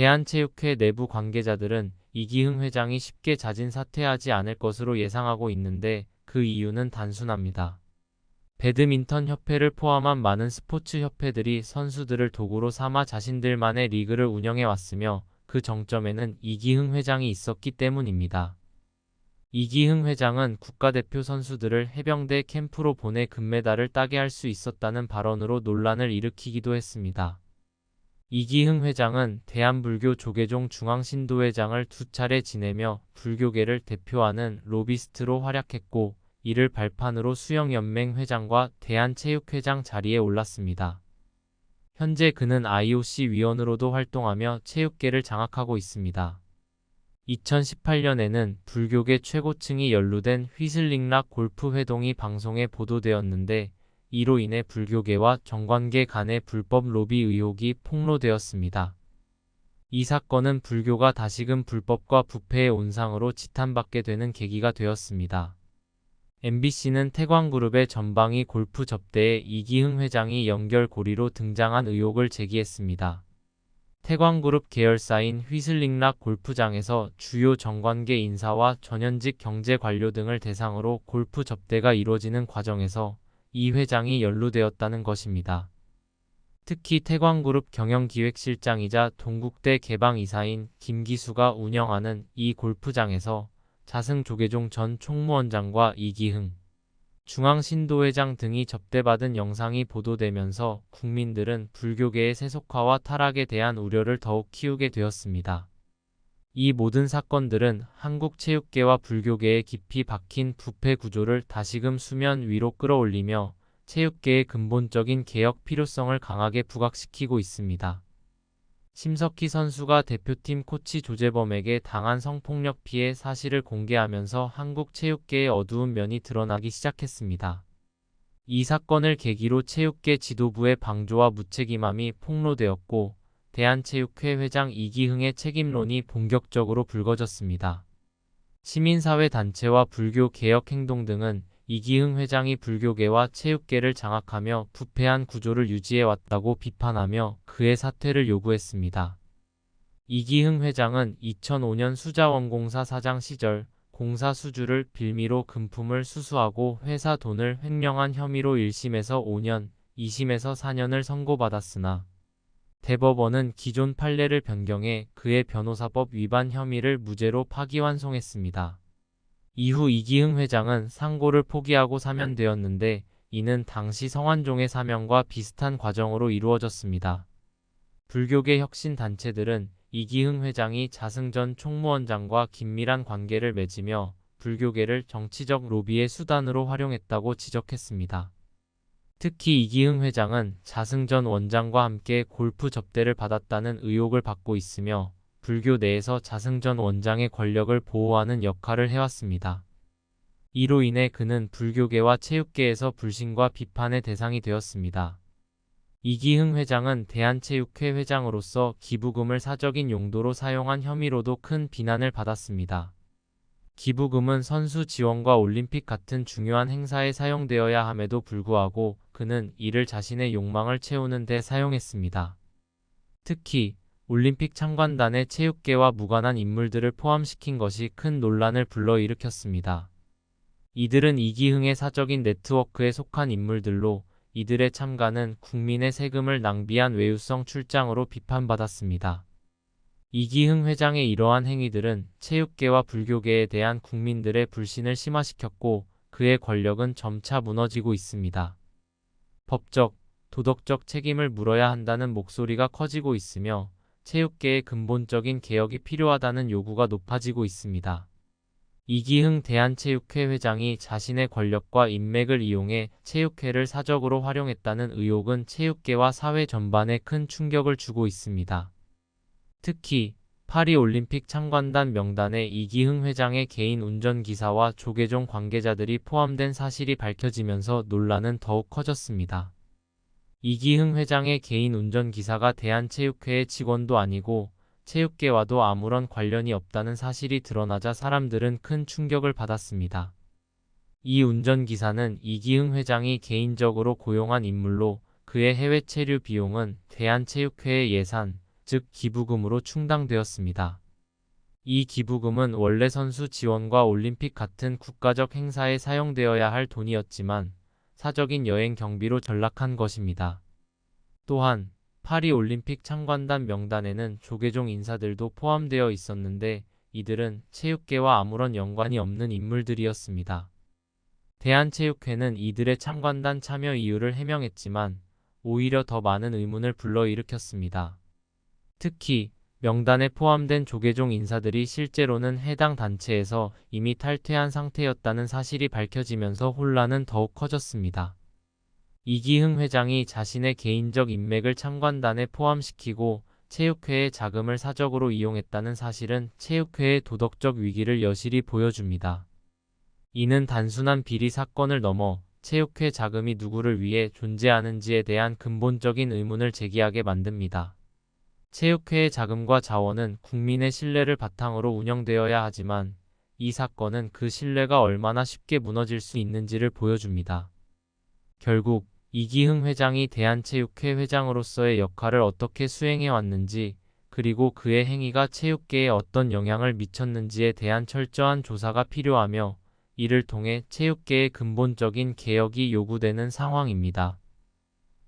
대한체육회 내부 관계자들은 이기흥 회장이 쉽게 자진 사퇴하지 않을 것으로 예상하고 있는데 그 이유는 단순합니다. 배드민턴 협회를 포함한 많은 스포츠 협회들이 선수들을 도구로 삼아 자신들만의 리그를 운영해 왔으며 그 정점에는 이기흥 회장이 있었기 때문입니다. 이기흥 회장은 국가대표 선수들을 해병대 캠프로 보내 금메달을 따게 할 수 있었다는 발언으로 논란을 일으키기도 했습니다. 이기흥 회장은 대한불교 조계종 중앙신도회장을 2차례 지내며 불교계를 대표하는 로비스트로 활약했고 이를 발판으로 수영연맹 회장과 대한체육회장 자리에 올랐습니다. 현재 그는 IOC 위원으로도 활동하며 체육계를 장악하고 있습니다. 2018년에는 불교계 최고층이 연루된 휘슬링락 골프 회동이 방송에 보도되었는데 이로 인해 불교계와 정관계 간의 불법 로비 의혹이 폭로되었습니다. 이 사건은 불교가 다시금 불법과 부패의 온상으로 지탄받게 되는 계기가 되었습니다. MBC는 태광그룹의 전방위 골프 접대에 이기흥 회장이 연결고리로 등장한 의혹을 제기했습니다. 태광그룹 계열사인 휘슬링락 골프장에서 주요 정관계 인사와 전현직 경제관료 등을 대상으로 골프 접대가 이루어지는 과정에서 이 회장이 연루되었다는 것입니다. 특히 태광그룹 경영기획실장이자 동국대 개방이사인 김기수가 운영하는 이 골프장에서 자승조계종 전 총무원장과 이기흥 중앙신도회장 등이 접대받은 영상이 보도되면서 국민들은 불교계의 세속화와 타락에 대한 우려를 더욱 키우게 되었습니다. 이 모든 사건들은 한국체육계와 불교계에 깊이 박힌 부패 구조를 다시금 수면 위로 끌어올리며 체육계의 근본적인 개혁 필요성을 강하게 부각시키고 있습니다. 심석희 선수가 대표팀 코치 조재범에게 당한 성폭력 피해 사실을 공개하면서 한국 체육계의 어두운 면이 드러나기 시작했습니다. 이 사건을 계기로 체육계 지도부의 방조와 무책임함이 폭로되었고 대한체육회 회장 이기흥의 책임론이 본격적으로 불거졌습니다. 시민사회 단체와 불교 개혁 행동 등은 이기흥 회장이 불교계와 체육계를 장악하며 부패한 구조를 유지해왔다고 비판하며 그의 사퇴를 요구했습니다. 이기흥 회장은 2005년 수자원공사 사장 시절 공사 수주를 빌미로 금품을 수수하고 회사 돈을 횡령한 혐의로 1심에서 5년, 2심에서 4년을 선고받았으나 대법원은 기존 판례를 변경해 그의 변호사법 위반 혐의를 무죄로 파기환송했습니다. 이후 이기흥 회장은 상고를 포기하고 사면되었는데 이는 당시 성완종의 사면과 비슷한 과정으로 이루어졌습니다. 불교계 혁신단체들은 이기흥 회장이 자승 전 총무원장과 긴밀한 관계를 맺으며 불교계를 정치적 로비의 수단으로 활용했다고 지적했습니다. 특히 이기흥 회장은 자승 전 원장과 함께 골프 접대를 받았다는 의혹을 받고 있으며 불교 내에서 자승 전 원장의 권력을 보호하는 역할을 해왔습니다. 이로 인해 그는 불교계와 체육계에서 불신과 비판의 대상이 되었습니다. 이기흥 회장은 대한체육회 회장으로서 기부금을 사적인 용도로 사용한 혐의로도 큰 비난을 받았습니다. 기부금은 선수 지원과 올림픽 같은 중요한 행사에 사용되어야 함에도 불구하고 그는 이를 자신의 욕망을 채우는 데 사용했습니다. 특히 올림픽 참관단에 체육계와 무관한 인물들을 포함시킨 것이 큰 논란을 불러일으켰습니다. 이들은 이기흥의 사적인 네트워크에 속한 인물들로 이들의 참가는 국민의 세금을 낭비한 외유성 출장으로 비판받았습니다. 이기흥 회장의 이러한 행위들은 체육계와 불교계에 대한 국민들의 불신을 심화시켰고 그의 권력은 점차 무너지고 있습니다. 법적, 도덕적 책임을 물어야 한다는 목소리가 커지고 있으며 체육계의 근본적인 개혁이 필요하다는 요구가 높아지고 있습니다. 이기흥 대한체육회 회장이 자신의 권력과 인맥을 이용해 체육회를 사적으로 활용했다는 의혹은 체육계와 사회 전반에 큰 충격을 주고 있습니다. 특히 파리올림픽 참관단 명단에 이기흥 회장의 개인 운전기사와 조계종 관계자들이 포함된 사실이 밝혀지면서 논란은 더욱 커졌습니다. 이기흥 회장의 개인 운전기사가 대한체육회의 직원도 아니고 체육계와도 아무런 관련이 없다는 사실이 드러나자 사람들은 큰 충격을 받았습니다. 이 운전기사는 이기흥 회장이 개인적으로 고용한 인물로 그의 해외 체류 비용은 대한체육회의 예산, 즉 기부금으로 충당되었습니다. 이 기부금은 원래 선수 지원과 올림픽 같은 국가적 행사에 사용되어야 할 돈이었지만 사적인 여행 경비로 전락한 것입니다. 또한 파리 올림픽 참관단 명단에는 조계종 인사들도 포함되어 있었는데 이들은 체육계와 아무런 연관이 없는 인물들이었습니다. 대한체육회는 이들의 참관단 참여 이유를 해명했지만 오히려 더 많은 의문을 불러일으켰습니다. 특히 명단에 포함된 조계종 인사들이 실제로는 해당 단체에서 이미 탈퇴한 상태였다는 사실이 밝혀지면서 혼란은 더욱 커졌습니다. 이기흥 회장이 자신의 개인적 인맥을 참관단에 포함시키고 체육회의 자금을 사적으로 이용했다는 사실은 체육회의 도덕적 위기를 여실히 보여줍니다. 이는 단순한 비리 사건을 넘어 체육회 자금이 누구를 위해 존재하는지에 대한 근본적인 의문을 제기하게 만듭니다. 체육회의 자금과 자원은 국민의 신뢰를 바탕으로 운영되어야 하지만 이 사건은 그 신뢰가 얼마나 쉽게 무너질 수 있는지를 보여줍니다. 결국 이기흥 회장이 대한체육회 회장으로서의 역할을 어떻게 수행해 왔는지 그리고 그의 행위가 체육계에 어떤 영향을 미쳤는지에 대한 철저한 조사가 필요하며 이를 통해 체육계의 근본적인 개혁이 요구되는 상황입니다.